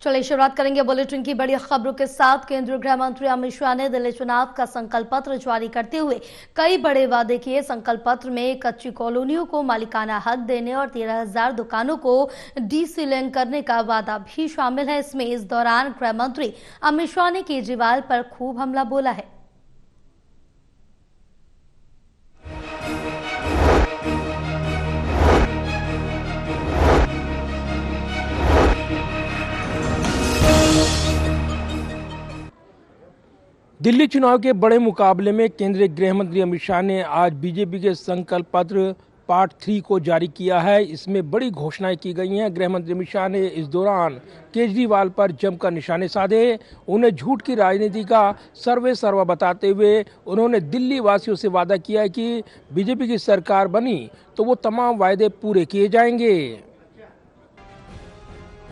चलिए शुरुआत करेंगे बुलेटिन की बड़ी खबरों के साथ। केंद्रीय गृह मंत्री अमित शाह ने दिल्ली चुनाव का संकल्प पत्र जारी करते हुए कई बड़े वादे किए। संकल्प पत्र में कच्ची कॉलोनियों को मालिकाना हक देने और 13,000 दुकानों को डीसीलिंग करने का वादा भी शामिल है। इसमें इस दौरान गृह मंत्री अमित शाह ने केजरीवाल पर खूब हमला बोला है। दिल्ली चुनाव के बड़े मुकाबले में केंद्रीय गृह मंत्री अमित शाह ने आज बीजेपी के संकल्प पत्र पार्ट 3 को जारी किया है। इसमें बड़ी घोषणाएं की गई हैं। गृह मंत्री अमित शाह ने इस दौरान केजरीवाल पर जमकर निशाने साधे। उन्हें झूठ की राजनीति का सर्वे सर्वा बताते हुए उन्होंने दिल्ली वासियों से वादा किया है कि बीजेपी की सरकार बनी तो वो तमाम वायदे पूरे किए जाएंगे।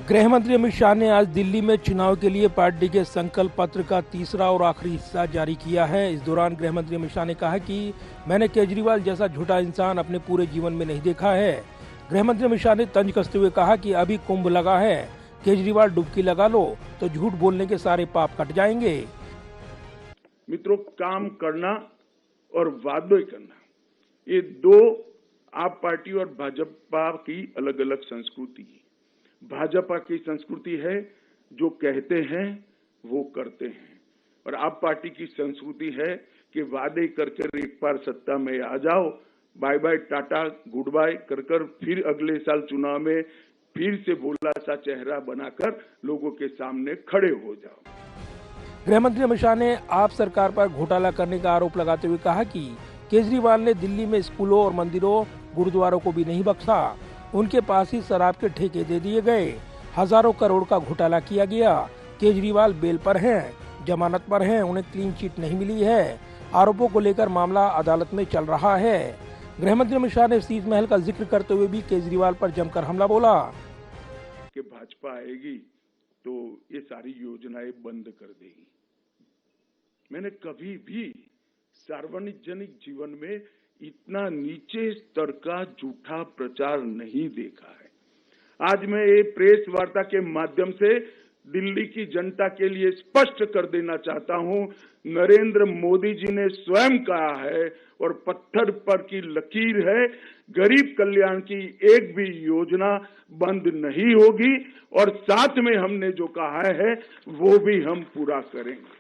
गृह मंत्री अमित शाह ने आज दिल्ली में चुनाव के लिए पार्टी के संकल्प पत्र का तीसरा और आखिरी हिस्सा जारी किया है। इस दौरान गृह मंत्री अमित शाह ने कहा कि मैंने केजरीवाल जैसा झूठा इंसान अपने पूरे जीवन में नहीं देखा है। गृह मंत्री अमित शाह ने तंज कसते हुए कहा कि अभी कुंभ लगा है, केजरीवाल डुबकी लगा लो तो झूठ बोलने के सारे पाप कट जाएंगे। मित्रों, काम करना और वादे करना, ये दो आप पार्टी और भाजपा की अलग अलग संस्कृति है। भाजपा की संस्कृति है जो कहते हैं वो करते हैं, और आप पार्टी की संस्कृति है कि वादे करके एक बार सत्ता में आ जाओ, bye bye tata goodbye कर फिर अगले साल चुनाव में फिर से भोला सा चेहरा बनाकर लोगों के सामने खड़े हो जाओ। गृह मंत्री अमित शाह ने आप सरकार पर घोटाला करने का आरोप लगाते हुए कहा कि केजरीवाल ने दिल्ली में स्कूलों और मंदिरों, गुरुद्वारों को भी नहीं बख्शा। उनके पास ही शराब के ठेके दे दिए गए। हजारों करोड़ का घोटाला किया गया। केजरीवाल बेल पर हैं, जमानत पर हैं, उन्हें क्लीन चिट नहीं मिली है। आरोपों को लेकर मामला अदालत में चल रहा है। गृह मंत्री अमित शाह ने शीश महल का जिक्र करते हुए भी केजरीवाल पर जमकर हमला बोला कि भाजपा आएगी तो ये सारी योजनाएं बंद कर देगी। मैंने कभी भी सार्वजनिक जीवन में इतना नीचे स्तर का झूठा प्रचार नहीं देखा है। आज मैं ये प्रेस वार्ता के माध्यम से दिल्ली की जनता के लिए स्पष्ट कर देना चाहता हूं, नरेंद्र मोदी जी ने स्वयं कहा है और पत्थर पर की लकीर है, गरीब कल्याण की एक भी योजना बंद नहीं होगी, और साथ में हमने जो कहा है वो भी हम पूरा करेंगे।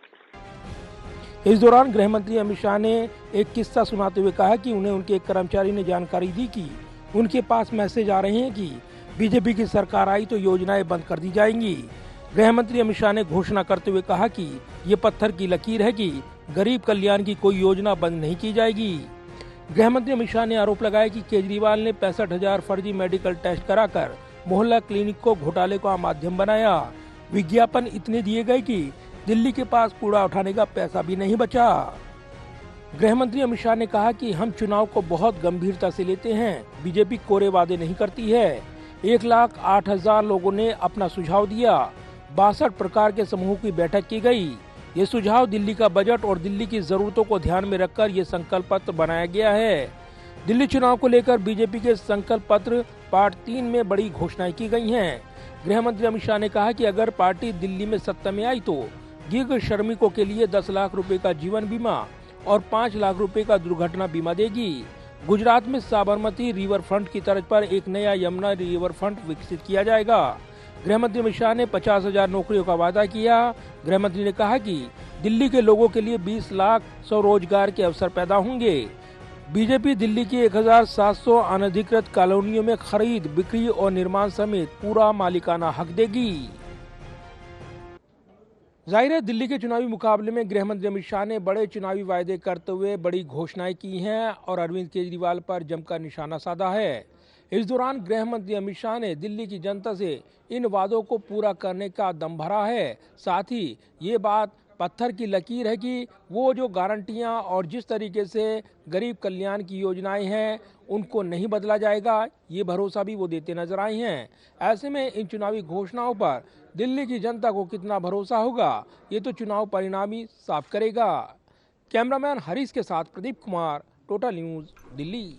इस दौरान गृह मंत्री अमित शाह ने एक किस्सा सुनाते हुए कहा कि उन्हें उनके एक कर्मचारी ने जानकारी दी कि उनके पास मैसेज आ रहे हैं कि बीजेपी की सरकार आई तो योजनाएं बंद कर दी जाएंगी। गृह मंत्री अमित शाह ने घोषणा करते हुए कहा कि ये पत्थर की लकीर है कि गरीब कल्याण की कोई योजना बंद नहीं की जाएगी। गृह मंत्री अमित शाह ने आरोप लगाया कि केजरीवाल ने 65,000 फर्जी मेडिकल टेस्ट कराकर मोहल्ला क्लिनिक को घोटाले का माध्यम बनाया। विज्ञापन इतने दिए गए कि दिल्ली के पास कूड़ा उठाने का पैसा भी नहीं बचा। गृह मंत्री अमित शाह ने कहा कि हम चुनाव को बहुत गंभीरता से लेते हैं। बीजेपी कोरे वादे नहीं करती है। 1,08,000 लोगों ने अपना सुझाव दिया। 62 प्रकार के समूहों की बैठक की गई। ये सुझाव दिल्ली का बजट और दिल्ली की जरूरतों को ध्यान में रखकर ये संकल्प पत्र बनाया गया है। दिल्ली चुनाव को लेकर बीजेपी के संकल्प पत्र पार्ट 3 में बड़ी घोषणाएं की गई हैं। गृह मंत्री अमित शाह ने कहा कि अगर पार्टी दिल्ली में सत्ता में आई तो गिग श्रमिकों के लिए 10 लाख रुपए का जीवन बीमा और 5 लाख रुपए का दुर्घटना बीमा देगी। गुजरात में साबरमती रिवर फ्रंट की तर्ज पर एक नया यमुना रिवर फ्रंट विकसित किया जाएगा। गृह मंत्री अमित शाह ने 50,000 नौकरियों का वादा किया। गृह मंत्री ने कहा कि दिल्ली के लोगों के लिए 20 लाख स्वरोजगार के अवसर पैदा होंगे। बीजेपी दिल्ली की 1,700 अनधिकृत कॉलोनियों में खरीद, बिक्री और निर्माण समेत पूरा मालिकाना हक देगी। जाहिर है दिल्ली के चुनावी मुकाबले में गृह मंत्री अमित शाह ने बड़े चुनावी वायदे करते हुए बड़ी घोषणाएं की हैं और अरविंद केजरीवाल पर जमकर निशाना साधा है। इस दौरान गृह मंत्री अमित शाह ने दिल्ली की जनता से इन वादों को पूरा करने का दम भरा है। साथ ही ये बात पत्थर की लकीर है कि वो जो गारंटियां और जिस तरीके से गरीब कल्याण की योजनाएं हैं उनको नहीं बदला जाएगा, ये भरोसा भी वो देते नजर आए हैं। ऐसे में इन चुनावी घोषणाओं पर दिल्ली की जनता को कितना भरोसा होगा, ये तो चुनाव परिणाम ही साफ करेगा। कैमरामैन हरीश के साथ प्रदीप कुमार, टोटल न्यूज़, दिल्ली।